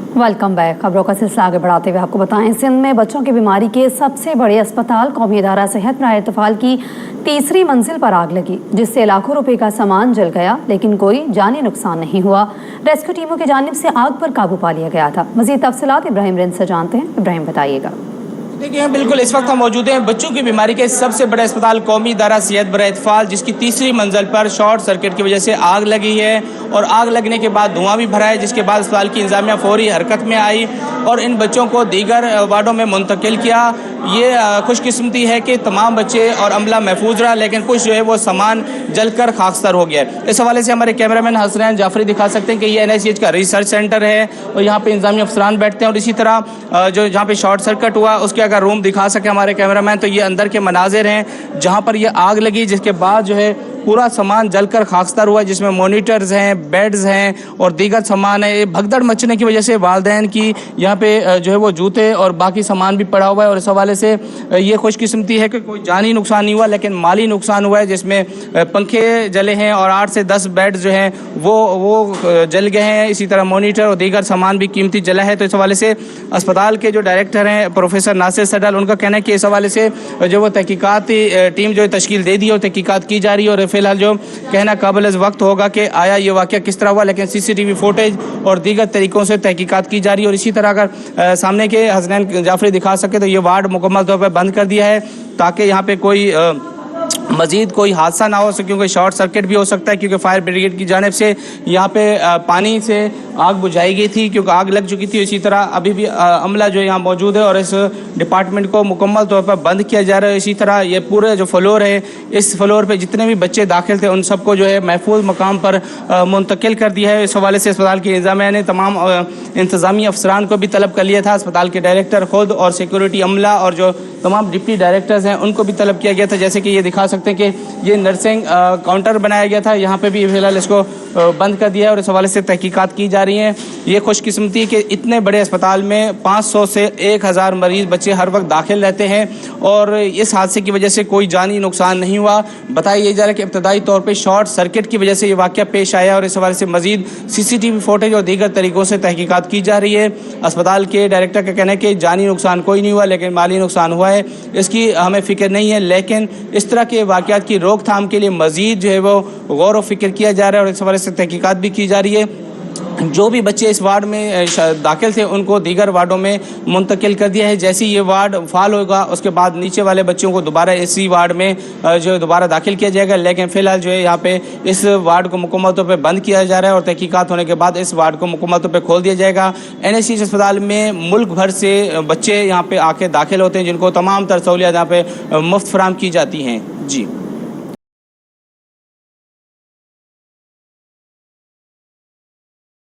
Welcome back. खबरों का सिलसिला आगे बढ़ाते हुए आपको बताएं, सिंध में बच्चों की बीमारी के सबसे बड़े अस्पताल कौमी इदारा सेहत बराए इत्तफाल की तीसरी मंजिल पर आग लगी, जिससे लाखों रुपए का सामान जल गया, लेकिन कोई जानी नुकसान नहीं हुआ। रेस्क्यू टीमों की जानिब से आग पर काबू पा लिया गया था। मजीद तफसीलात इब्राहिम रिंद से जानते हैं। इब्राहिम, बताइएगा। देखिए बिल्कुल, इस वक्त हम मौजूद हैं बच्चों की बीमारी के सबसे बड़े अस्पताल कौमी इदारा सेहत बराए इत्तफाल, जिसकी तीसरी मंजिल पर शॉर्ट सर्किट की वजह से आग लगी है और आग लगने के बाद धुआं भी भरा है, जिसके बाद अस्पताल की इंतजामिया फौरी हरकत में आई और इन बच्चों को दीगर वार्डों में मुंतकिल किया। ये खुशकिस्मती है कि तमाम बच्चे और अमला महफूज रहा, लेकिन कुछ जो है वो सामान जलकर खाकसार हो गया है। इस हवाले से हमारे कैमरामैन हसनैन जाफरी दिखा सकते हैं कि ये NICH का रिसर्च सेंटर है और यहाँ पे इंतजामी अफसरान बैठते हैं। और इसी तरह जो जहाँ पे शॉर्ट सर्किट हुआ उसके अगर रूम दिखा सके हमारे कैमरामैन, तो ये अंदर के मनाजिर हैं जहाँ पर ये आग लगी, जिसके बाद जो है पूरा सामान जलकर खाकसार हुआ, जिसमें मॉनिटर्स हैं, बेड्स हैं और दीगर सामान है। भगदड़ मचने की वजह से वालिदैन की यहाँ पे जो है वो जूते और बाकी सामान भी पड़ा हुआ है और इस हवाले से ये खुशकिस्मती है कि कोई जानी नुकसान नहीं हुआ, लेकिन माली नुकसान हुआ है, जिसमें पंखे जले हैं और 8 से 10 बेड जो हैं वो जल गए हैं। इसी तरह मॉनिटर और दीगर सामान भी कीमती जला है। तो इस हवाले से अस्पताल के जो डायरेक्टर हैं प्रोफेसर नासिर सडल, उनका कहना है कि इस हवाले से जो वो तहकीकाती टीम जो तश्कील दे दी है और तहकीकात की जा रही है और फिलहाल जो कहना काबिल वक्त होगा कि आया ये वाक़या किस तरह हुआ, लेकिन CCTV फुटेज और दीगर तरीक़ों से तहकीकात की जा रही है। और इसी तरह अगर सामने के हसनैन जाफरी दिखा सके तो ये वार्ड मुकम्मल तौर पर बंद कर दिया है ताकि यहाँ पे कोई मज़ीद कोई हादसा ना हो सके, क्योंकि शॉर्ट सर्किट भी हो सकता है, क्योंकि फायर ब्रिगेड की जानिब से यहाँ पे पानी से आग बुझाई गई थी क्योंकि आग लग चुकी थी। इसी तरह अभी भी अमला जो यहाँ मौजूद है और इस डिपार्टमेंट को मुकम्मल तौर पर बंद किया जा रहा है। इसी तरह ये पूरे जो फ्लोर है, इस फ्लोर पे जितने भी बच्चे दाखिल थे उन सबको जो है महफूज मकाम पर मुंतकिल कर दिया है। इस हवाले से अस्पताल की इंतजामिया ने तमाम इंतज़ामी अफसरान को भी तलब कर लिया था। अस्पताल के डायरेक्टर खुद और सिक्योरिटी अमला और जो तमाम डिप्टी डायरेक्टर्स हैं उनको भी तलब किया गया था। जैसे कि ये दिखा सकते हैं कि ये नर्सिंग काउंटर बनाया गया था, यहाँ पे भी फिलहाल इसको बंद कर दिया है और इस हवाले से तहकीकात की जा रही हैं। ये खुशकिस्मती कि इतने बड़े अस्पताल में 500 से 1000 मरीज़ बच्चे हर वक्त दाखिल रहते हैं और इस हादसे की वजह से कोई जानी नुकसान नहीं हुआ। बताया जा रहा है कि इब्तदाई तौर पर शॉर्ट सर्किट की वजह से ये वाक़या पेश आया और इस हवाले से मज़ीद CCTV फुटेज और दीगर तरीक़ों से तहकीकात की जा रही है। अस्पताल के डायरेक्टर का कहना है कि जानी नुकसान कोई नहीं हुआ, लेकिन माली नुकसान हुआ है, इसकी हमें फ़िक्र नहीं है। लेकिन इस तरह के वाक़यात की रोकथाम के लिए मज़ीद जो है वो गौर व फिक्र किया जा रहा है और इस हवाले से तहकीकात भी की जा रही है। जो भी बच्चे इस वार्ड में दाखिल थे उनको दीगर वार्डों में मुंतकिल कर दिया है। जैसे ही ये वार्ड फाल होगा उसके बाद नीचे वाले बच्चों को दोबारा इसी वार्ड में जो दोबारा दाखिल किया जाएगा, लेकिन फ़िलहाल जो है यहाँ पे इस वार्ड को मुकम्मल तौर पे बंद किया जा रहा है और तहकीकात होने के बाद इस वार्ड को मुकम्मल तौर पे खोल दिया जाएगा। NICH अस्पताल में मुल्क भर से बच्चे यहाँ पे आके दाखिल होते हैं, जिनको तमाम तर सहूलियात यहाँ पे मुफ्त फराहम की जाती हैं। जी।